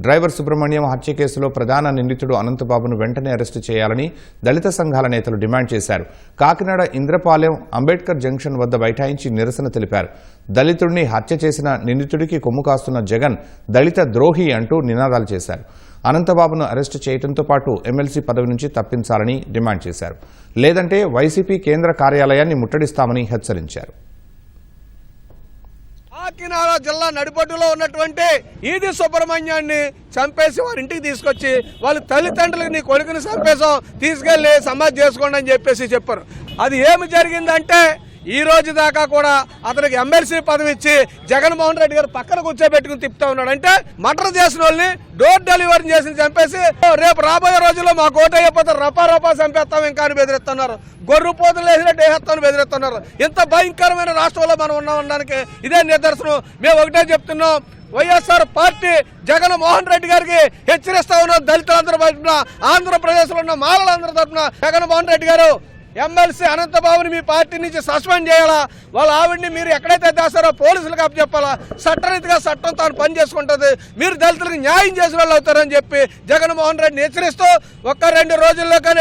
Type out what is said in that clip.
Driver Subrahmanyam హత్య కేసులో ప్రధాన నిందితుడు అనంతబాబును వెంటనే అరెస్టు చేయాలని దళిత సంఘాల నేతలు డిమాండ్ చేశారు. కాకినాడ ఇంద్రపాలెం అంబేద్కర్ జంక్షన్ వద్ద బైఠాయించి నిరసన తెలిపారు. దళితుడిని హత్య చేసిన నిందితుడికి కొమ్ము కాస్తున్న జగన్ దళిత ద్రోహి అంటూ నినాదాలు చేశారు. అనంతబాబును అరెస్టు చేయడంతో పాటు ఎమ్మెల్సీ పదవి నుంచి తప్పించాలని డిమాండ్ చేశారు. లేదంటే వైసీపీ కేంద్ర కార్యాలయాన్ని ముట్టడిస్తామని హెచ్చరించారు. కాకినాడ జిల్లా నడిబొడ్డులో ఉన్నటువంటి ఈది సుబ్రహ్మణ్యాన్ని చంపేసి వారి ఇంటికి తీసుకొచ్చి వాళ్ళ తల్లిదండ్రులకు నీ కొడుకుని చంపేసాం, తీసుకెళ్లి సమాధి చేసుకోండి అని చెప్పారు. అది ఏమి జరిగిందంటే ఈ రోజు దాకా కూడా అతనికి ఎమ్మెల్సీ పదవి ఇచ్చి జగన్మోహన్ రెడ్డి గారు పక్కన కూర్చోబెట్టుకుని తిప్పుతా ఉన్నాడు. అంటే మర్డర్ చేసిన వాళ్ళని డోర్ డెలివరీ చేసి చంపేసి రేపు రాబోయే రోజుల్లో మా కోట అయిపోతే రపా చంపేస్తాం ఇంకా అని బెదిరిస్తున్నారు. గొర్రె పోతులు వేసినట్టు వేసేస్తామని బెదిరిస్తున్నారు. ఇంత భయంకరమైన రాష్ట్రంలో మనం ఉన్నామనడానికి ఇదే నిదర్శనం. మేము ఒకటే చెప్తున్నాం, వైఎస్ఆర్ పార్టీ జగన్మోహన్ రెడ్డి గారికి హెచ్చరిస్తా ఉన్నాం. దళితులందరి తరఫున, ఆంధ్రప్రదేశ్ లో ఉన్న మాలలందరి తరఫున జగన్మోహన్ రెడ్డి గారు ఎమ్మెల్సీ అనంతబాబుని మీ పార్టీ నుంచి సస్పెండ్ చేయాలా, వాళ్ళ ఆవిడ్ని మీరు ఎక్కడైతే దాస్తారో పోలీసులకు అప్పచెప్పాలా, చట్టరీతిగా చట్టం తాను పని చేసుకుంటుంది, మీరు దళితులకు న్యాయం చేసిన వాళ్ళు అవుతారని చెప్పి జగన్మోహన్ రెడ్డిని హెచ్చరిస్తూ 1-2 రోజుల్లో కానీ